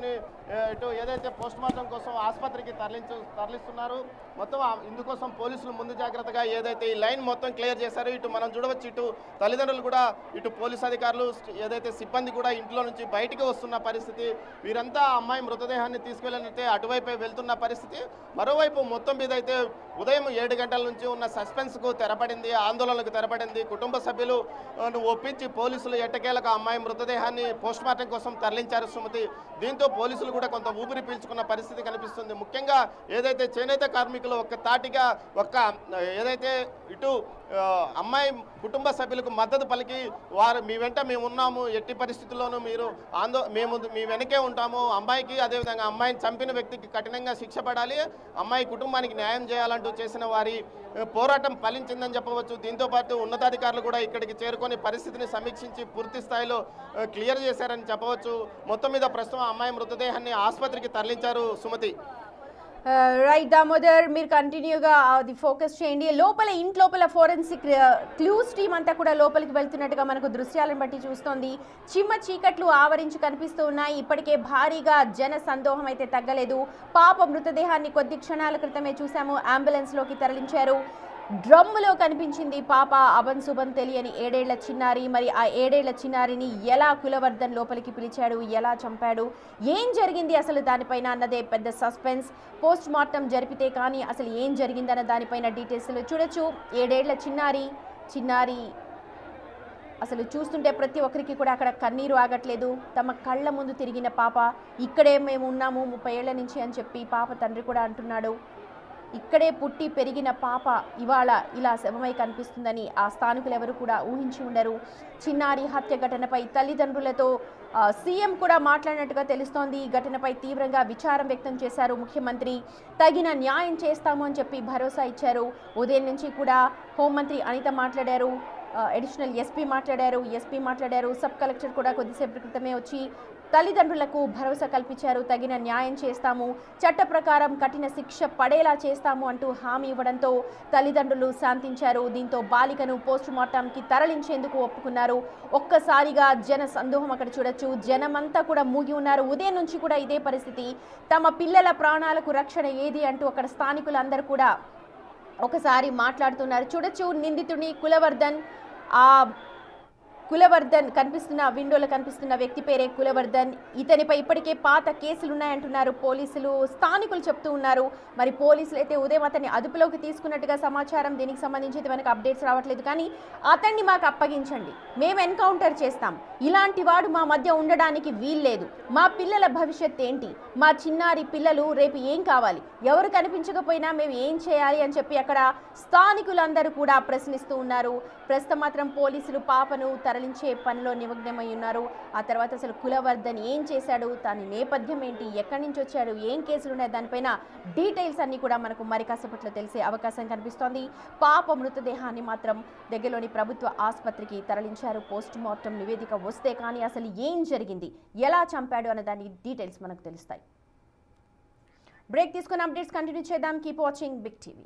తీసుకొని ఇటు ఏదైతే పోస్ట్ మార్టం కోసం ఆసుపత్రికి తరలిస్తున్నారు. మొత్తం ఇందుకోసం పోలీసులు ముందు జాగ్రత్తగా ఏదైతే ఈ లైన్ మొత్తం క్లియర్ చేశారో ఇటు మనం చూడవచ్చు, ఇటు తల్లిదండ్రులు కూడా ఇటు పోలీస్ అధికారులు ఏదైతే సిబ్బంది కూడా ఇంట్లో నుంచి బయటికి వస్తున్న పరిస్థితి. వీరంతా అమ్మాయి మృతదేహాన్ని తీసుకెళ్ళినట్టే అటువైపే వెళ్తున్న పరిస్థితి. మరోవైపు మొత్తం మీద అయితే ఉదయం 7 గంటల నుంచి ఉన్న సస్పెన్స్కు తెరపడింది, ఆందోళనకు తెరపడింది. కుటుంబ సభ్యులు ఒప్పించి పోలీసులు ఎట్టకేలకు అమ్మాయి మృతదేహాన్ని పోస్ట్ మార్టం కోసం తరలించారు సుమతి. దీంతో పోలీసులు కూడా కొంత ఊపిరి పీల్చుకున్న పరిస్థితి కనిపిస్తుంది. ముఖ్యంగా ఏదైతే చేనేత కార్మికులు ఏదైతే ఇటు అమ్మాయి కుటుంబ సభ్యులకు మద్దతు పలికి వారు మీ వెంట మేము ఉన్నాము, ఎట్టి పరిస్థితుల్లోనూ మీరు మేము మీ వెనకే ఉంటాము, అమ్మాయికి అదేవిధంగా అమ్మాయిని చంపిన వ్యక్తికి కఠినంగా శిక్ష పడాలి, అమ్మాయి కుటుంబానికి న్యాయం చేయాలంటూ చేసిన వారి పోరాటం ఫలించిందని చెప్పవచ్చు. దీంతోపాటు ఉన్నతాధికారులు కూడా ఇక్కడికి చేరుకొని పరిస్థితిని సమీక్షించి పూర్తి స్థాయిలో క్లియర్ చేశారని చెప్పవచ్చు. మొత్తం మీద ప్రస్తుతం అమ్మాయి మృతదేహాన్ని ఆసుపత్రికి తరలించారు సుమతి. రైట్ దామోదర్, మీరు కంటిన్యూగా అది ఫోకస్ చేయండి. ఇంట్లోపల ఫోరెన్సిక్ క్లూస్ టీమ్ అంతా కూడా లోపలికి వెళ్తున్నట్టుగా మనకు దృశ్యాలను బట్టి చూస్తోంది. చిమ్మ చీకట్లు ఆవరించి కనిపిస్తూ ఉన్నాయి. ఇప్పటికే భారీగా జన సందోహం అయితే తగ్గలేదు. పాప మృతదేహాన్ని కొద్ది క్షణాల క్రితమే చూసాము, అంబులెన్స్లోకి తరలించారు. డ్రమ్ములో కనిపించింది పాప, అభంశుభం తెలియని 7 ఏళ్ల చిన్నారి. మరి ఆ 7 ఏళ్ల చిన్నారిని ఎలా కులవర్ధన్ లోపలికి పిలిచాడు, ఎలా చంపాడు, ఏం జరిగింది అసలు దానిపైన అన్నదే పెద్ద సస్పెన్స్. పోస్ట్ మార్టం జరిపితే కానీ అసలు ఏం జరిగిందన్న దానిపైన డీటెయిల్స్ చూడొచ్చు. 7 ఏళ్ల చిన్నారి అసలు చూస్తుంటే ప్రతి ఒక్కరికి కూడా అక్కడ కన్నీరు ఆగట్లేదు. తమ కళ్ళ ముందు తిరిగిన పాప, ఇక్కడే మేము ఉన్నాము 30 ఏళ్ల నుంచి అని చెప్పి పాప తండ్రి కూడా అంటున్నాడు. ఇక్కడే పుట్టి పెరిగిన పాప ఇవాళ ఇలా శవమై కనిపిస్తుందని ఆ స్థానికులు ఎవరు కూడా ఊహించి ఉండరు. చిన్నారి హత్య ఘటనపై తల్లిదండ్రులతో సీఎం కూడా మాట్లాడినట్టుగా తెలుస్తోంది. ఈ ఘటనపై తీవ్రంగా విచారం వ్యక్తం చేశారు ముఖ్యమంత్రి. తగిన న్యాయం చేస్తాము అని చెప్పి భరోసా ఇచ్చారు. ఉదయం నుంచి కూడా హోంమంత్రి అనిత మాట్లాడారు, అడిషనల్ ఎస్పీ మాట్లాడారు, సబ్ కలెక్టర్ కూడా కొద్దిసేపటి క్రితమే వచ్చి తల్లిదండ్రులకు భరోసా కల్పించారు. తగిన న్యాయం చేస్తాము, చట్ట ప్రకారం కఠిన శిక్ష పడేలా చేస్తాము అంటూ హామీ ఇవ్వడంతో తల్లిదండ్రులు శాంతించారు. దీంతో బాలికను పోస్ట్ మార్టంకి తరలించేందుకు ఒప్పుకున్నారు. ఒక్కసారిగా జన సందోహం అక్కడ చూడొచ్చు. జనమంతా కూడా మూగి ఉన్నారు. ఉదయం నుంచి కూడా ఇదే పరిస్థితి. తమ పిల్లల ప్రాణాలకు రక్షణ ఏది అంటూ అక్కడ స్థానికులందరూ కూడా ఒకసారి మాట్లాడుతున్నారు. చూడొచ్చు, నిందితుడిని కులవర్ధన్ కనిపిస్తున్న విండోలో కనిపిస్తున్న వ్యక్తి పేరే కులవర్ధన్. ఇతనిపై ఇప్పటికే పాత కేసులున్నాయంటున్నారు పోలీసులు, స్థానికులు చెప్తూ ఉన్నారు. మరి పోలీసులు అయితే ఉదయం అతన్ని అదుపులోకి తీసుకున్నట్టుగా సమాచారం. దీనికి సంబంధించి మనకు అప్డేట్స్ రావట్లేదు, కానీ అతన్ని మాకు అప్పగించండి, మేము ఎన్కౌంటర్ చేస్తాం, ఇలాంటి వాడు మా మధ్య ఉండడానికి వీల్లేదు, మా పిల్లల భవిష్యత్ ఏంటి, మా చిన్నారి పిల్లలు రేపు ఏం కావాలి, ఎవరు కనిపించకపోయినా మేము ఏం చేయాలి అని చెప్పి అక్కడ స్థానికులందరూ కూడా ప్రశ్నిస్తూ ఉన్నారు. ప్రస్తుతం మాత్రం పోలీసులు పాపను తరలించే పనిలో నిమగ్నమై ఉన్నారు. ఆ తర్వాత అసలు కులవర్ధన్ ఏం చేశాడు, దాని నేపథ్యం ఏంటి, ఎక్కడి నుంచి వచ్చాడు, ఏం కేసులు ఉన్నాయి, దానిపైన డీటెయిల్స్ అన్ని కూడా మనకు మరి కాసేపట్లో తెలిసే అవకాశం కనిపిస్తోంది. పాప మృతదేహాన్ని మాత్రం దగ్గరలోని ప్రభుత్వ ఆసుపత్రికి తరలించారు. పోస్ట్ మార్టం నివేదిక వస్తే కానీ అసలు ఏం జరిగింది, ఎలా చంపాడు అన్న దాని డీటెయిల్స్ మనకు తెలుస్తాయి. బ్రేక్ తీసుకుని అప్డేట్స్ కంటిన్యూ చేద్దాం. Keep watching Big TV.